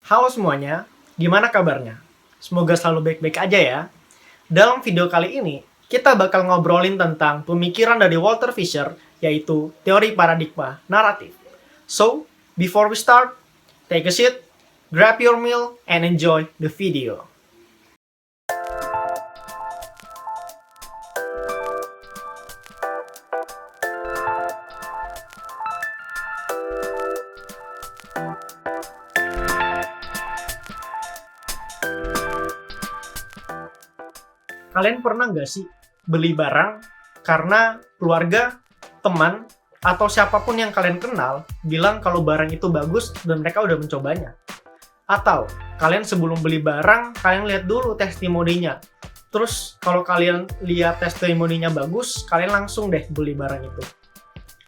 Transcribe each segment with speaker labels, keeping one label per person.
Speaker 1: Halo semuanya, gimana kabarnya? Semoga selalu baik-baik aja ya. Dalam video kali ini, kita bakal ngobrolin tentang pemikiran dari Walter Fisher, yaitu teori paradigma naratif. So, before we start, take a seat, grab your meal, and enjoy the video. Kalian pernah nggak sih beli barang karena keluarga, teman, atau siapapun yang kalian kenal bilang kalau barang itu bagus dan mereka udah mencobanya? Atau kalian sebelum beli barang, kalian lihat dulu testimoninya. Terus kalau kalian lihat testimoninya bagus, kalian langsung deh beli barang itu.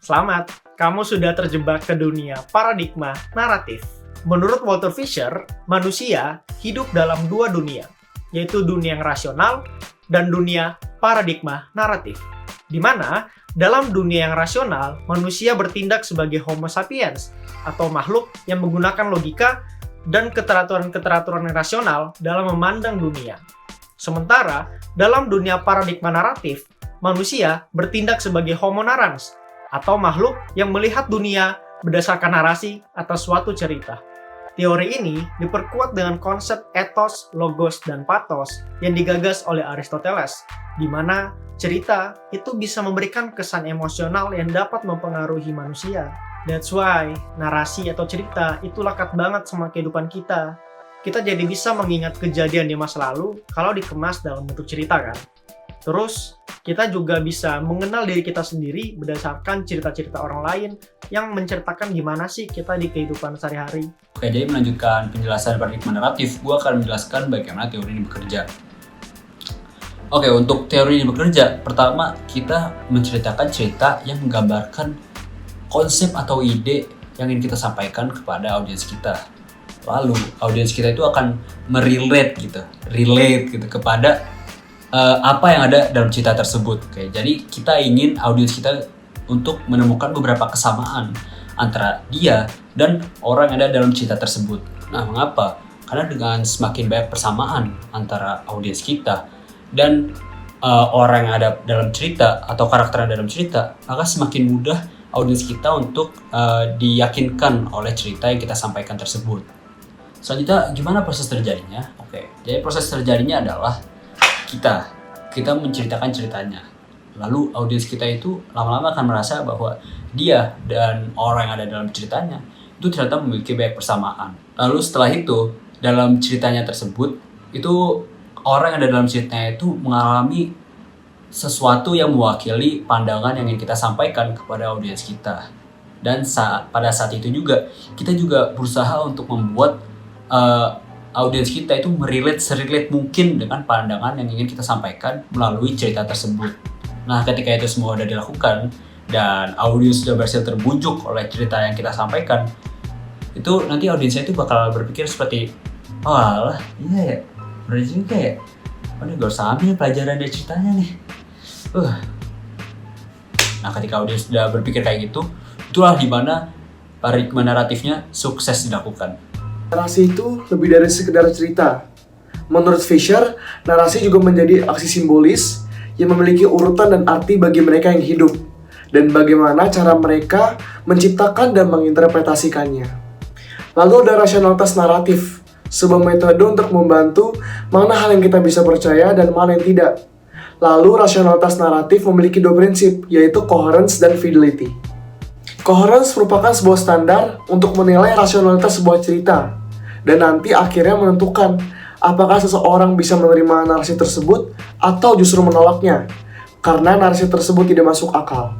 Speaker 1: Selamat, kamu sudah terjebak ke dunia paradigma naratif. Menurut Walter Fisher, manusia hidup dalam dua dunia, yaitu dunia yang rasional dan dunia paradigma naratif. Di mana dalam dunia yang rasional, manusia bertindak sebagai Homo sapiens atau makhluk yang menggunakan logika dan keteraturan-keteraturan yang rasional dalam memandang dunia. Sementara dalam dunia paradigma naratif, manusia bertindak sebagai Homo narans atau makhluk yang melihat dunia berdasarkan narasi atas suatu cerita. Teori ini diperkuat dengan konsep ethos, logos, dan pathos yang digagas oleh Aristoteles, di mana cerita itu bisa memberikan kesan emosional yang dapat mempengaruhi manusia. That's why narasi atau cerita itu lekat banget sama kehidupan kita. Kita jadi bisa mengingat kejadian di masa lalu kalau dikemas dalam bentuk cerita kan. Terus, kita juga bisa mengenal diri kita sendiri berdasarkan cerita-cerita orang lain yang menceritakan gimana sih kita di kehidupan sehari-hari.
Speaker 2: Oke, jadi melanjutkan penjelasan paradigma naratif, gue akan menjelaskan bagaimana teori ini bekerja. Oke, untuk teori ini bekerja, pertama kita menceritakan cerita yang menggambarkan konsep atau ide yang ingin kita sampaikan kepada audiens kita. Lalu, audiens kita itu akan relate gitu kepada apa yang ada dalam cerita tersebut. Oke, jadi kita ingin audiens kita untuk menemukan beberapa kesamaan antara dia dan orang yang ada dalam cerita tersebut. Nah, mengapa? Karena dengan semakin banyak persamaan antara audiens kita dan orang yang ada dalam cerita atau karakter yang ada dalam cerita, maka semakin mudah audiens kita untuk diyakinkan oleh cerita yang kita sampaikan tersebut. Selanjutnya, gimana proses terjadinya? Oke, jadi proses terjadinya adalah kita menceritakan ceritanya. Lalu audiens kita itu lama-lama akan merasa bahwa dia dan orang yang ada dalam ceritanya itu ternyata memiliki banyak persamaan. Lalu setelah itu, dalam ceritanya tersebut, itu orang yang ada dalam ceritanya itu mengalami sesuatu yang mewakili pandangan yang ingin kita sampaikan kepada audiens kita. Dan pada saat itu juga, kita juga berusaha untuk membuat audiens kita itu serelate mungkin dengan pandangan yang ingin kita sampaikan melalui cerita tersebut. Nah, ketika itu semua sudah dilakukan dan audiens sudah berhasil terbujuk oleh cerita yang kita sampaikan, itu nanti audiensnya itu bakal berpikir seperti, oh alah, iya ya, bener juga ya, ini gak usah ambil pelajaran dari ceritanya nih. Nah, ketika audiens sudah berpikir kayak gitu, itulah dimana paradigma naratifnya sukses dilakukan.
Speaker 3: Narasi itu lebih dari sekedar cerita. Menurut Fisher, narasi juga menjadi aksi simbolis yang memiliki urutan dan arti bagi mereka yang hidup, dan bagaimana cara mereka menciptakan dan menginterpretasikannya. Lalu ada rasionalitas naratif, sebuah metode untuk membantu mana hal yang kita bisa percaya dan mana yang tidak. Lalu rasionalitas naratif memiliki dua prinsip, yaitu coherence dan fidelity. Coherence merupakan sebuah standar untuk menilai rasionalitas sebuah cerita, dan nanti akhirnya menentukan apakah seseorang bisa menerima narasi tersebut atau justru menolaknya, karena narasi tersebut tidak masuk akal.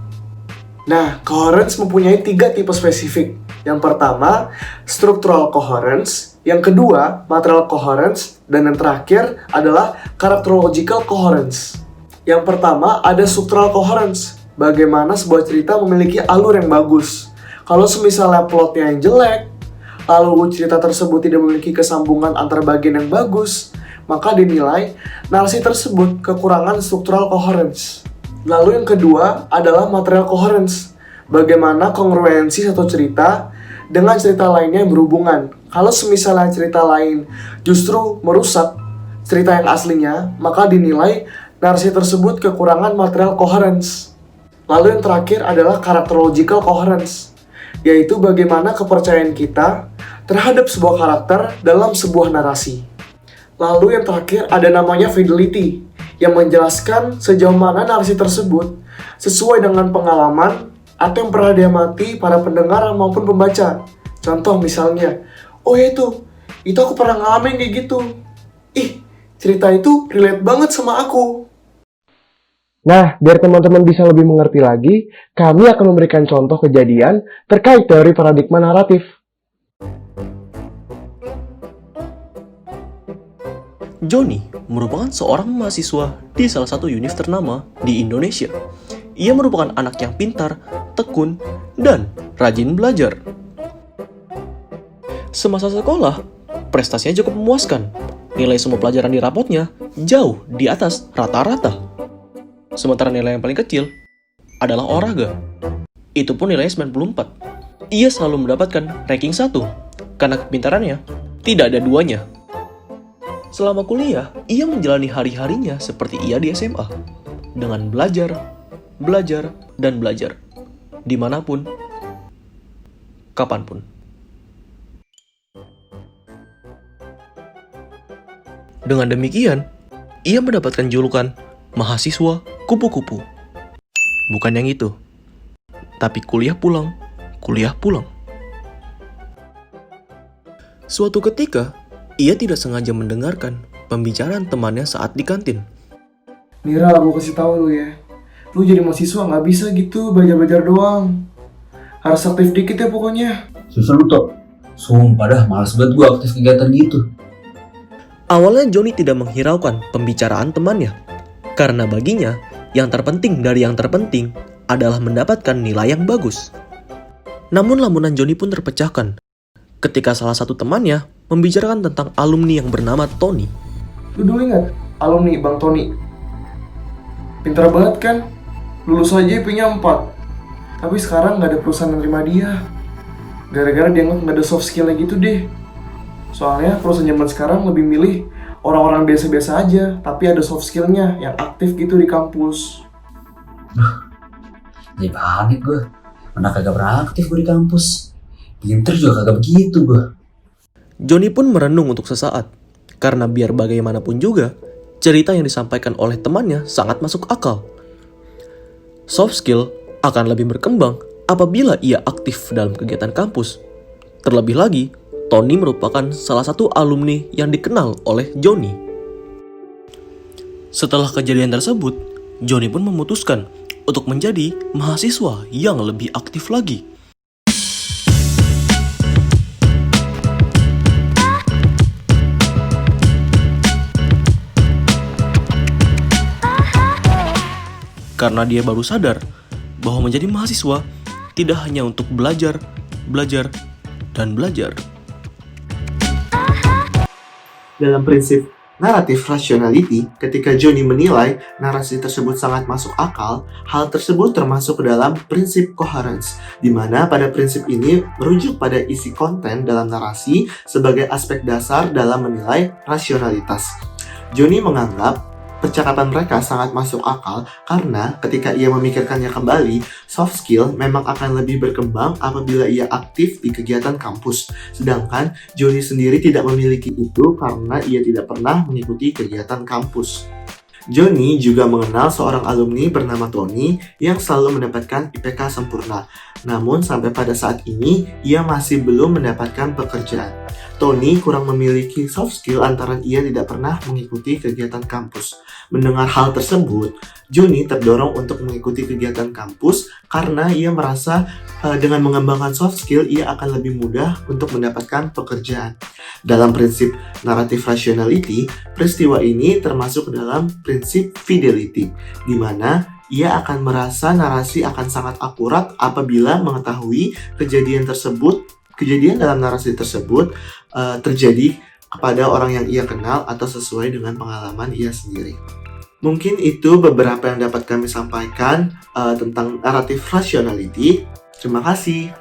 Speaker 3: Nah, coherence mempunyai 3 tipe spesifik. Yang pertama, structural coherence, yang kedua, material coherence, dan yang terakhir adalah characterological coherence. Yang pertama, ada structural coherence, bagaimana sebuah cerita memiliki alur yang bagus. Kalau misalnya plotnya yang jelek, lalu cerita tersebut tidak memiliki kesambungan antar bagian yang bagus, maka dinilai narasi tersebut kekurangan structural coherence. Lalu yang kedua adalah material coherence, bagaimana kongruensi satu cerita dengan cerita lainnya yang berhubungan. Kalau semisalnya cerita lain justru merusak cerita yang aslinya, maka dinilai narasi tersebut kekurangan material coherence. Lalu yang terakhir adalah characterological coherence, yaitu bagaimana kepercayaan kita terhadap sebuah karakter dalam sebuah narasi. Lalu yang terakhir ada namanya fidelity, yang menjelaskan sejauh mana narasi tersebut sesuai dengan pengalaman atau yang pernah diamati para pendengar maupun pembaca. Contoh misalnya, oh ya itu aku pernah ngalamin kayak gitu. Ih, cerita itu relate banget sama aku.
Speaker 4: Nah, biar teman-teman bisa lebih mengerti lagi, kami akan memberikan contoh kejadian terkait teori paradigma naratif.
Speaker 5: Johnny merupakan seorang mahasiswa di salah satu univ ternama di Indonesia. Ia merupakan anak yang pintar, tekun, dan rajin belajar. Semasa sekolah, prestasinya cukup memuaskan. Nilai semua pelajaran di rapotnya jauh di atas rata-rata. Sementara nilai yang paling kecil adalah olahraga. Itu pun nilainya 94. Ia selalu mendapatkan ranking 1 karena kepintarannya tidak ada duanya. Selama kuliah, ia menjalani hari-harinya seperti ia di SMA, dengan belajar, dan belajar, dimanapun, kapanpun. Dengan demikian, ia mendapatkan julukan mahasiswa kupu-kupu. Bukan yang itu, tapi kuliah pulang. Suatu ketika, ia tidak sengaja mendengarkan pembicaraan temannya saat di kantin.
Speaker 3: Nira, gue kasih tahu lu ya. Lu jadi mahasiswa nggak bisa gitu belajar-belajar doang. Harus aktif dikit ya pokoknya.
Speaker 2: Susah lu Tok. Sumpah dah, males banget gue aktif kegiatan gitu.
Speaker 5: Awalnya Johnny tidak menghiraukan pembicaraan temannya, karena baginya yang terpenting dari yang terpenting adalah mendapatkan nilai yang bagus. Namun lamunan Johnny pun terpecahkan ketika salah satu temannya membicarakan tentang alumni yang bernama Tony.
Speaker 3: Lu dulu ingat alumni Bang Tony? Pintar banget kan? Lulus aja IP-nya 4. Tapi sekarang nggak ada perusahaan yang terima dia. Gara-gara dia nggak ada soft skill-nya gitu deh. Soalnya perusahaan zaman sekarang lebih milih orang-orang biasa-biasa aja, tapi ada soft skill-nya yang aktif gitu di kampus.
Speaker 2: Jadi panik gue. Mana kagak pernah aktif gue di kampus. Pinter juga kagak begitu gue.
Speaker 5: Johnny pun merenung untuk sesaat, karena biar bagaimanapun juga, cerita yang disampaikan oleh temannya sangat masuk akal. Soft skill akan lebih berkembang apabila ia aktif dalam kegiatan kampus. Terlebih lagi, Tony merupakan salah satu alumni yang dikenal oleh Johnny. Setelah kejadian tersebut, Johnny pun memutuskan untuk menjadi mahasiswa yang lebih aktif lagi. Karena dia baru sadar bahwa menjadi mahasiswa tidak hanya untuk belajar, dan belajar.
Speaker 6: Dalam prinsip narrative rationality, ketika Johnny menilai narasi tersebut sangat masuk akal, hal tersebut termasuk ke dalam prinsip coherence, di mana pada prinsip ini merujuk pada isi konten dalam narasi sebagai aspek dasar dalam menilai rasionalitas. Johnny menganggap percakapan mereka sangat masuk akal karena ketika ia memikirkannya kembali, soft skill memang akan lebih berkembang apabila ia aktif di kegiatan kampus. Sedangkan Johnny sendiri tidak memiliki itu karena ia tidak pernah mengikuti kegiatan kampus. Johnny juga mengenal seorang alumni bernama Tony yang selalu mendapatkan IPK sempurna. Namun sampai pada saat ini, ia masih belum mendapatkan pekerjaan. Tony kurang memiliki soft skill antara ia tidak pernah mengikuti kegiatan kampus. Mendengar hal tersebut, Johnny terdorong untuk mengikuti kegiatan kampus karena ia merasa dengan mengembangkan soft skill ia akan lebih mudah untuk mendapatkan pekerjaan. Dalam prinsip narrative rationality, peristiwa ini termasuk dalam prinsip fidelity, di mana ia akan merasa narasi akan sangat akurat apabila mengetahui kejadian dalam narasi tersebut terjadi kepada orang yang ia kenal atau sesuai dengan pengalaman ia sendiri. Mungkin itu beberapa yang dapat kami sampaikan tentang narrative rationality. Terima kasih.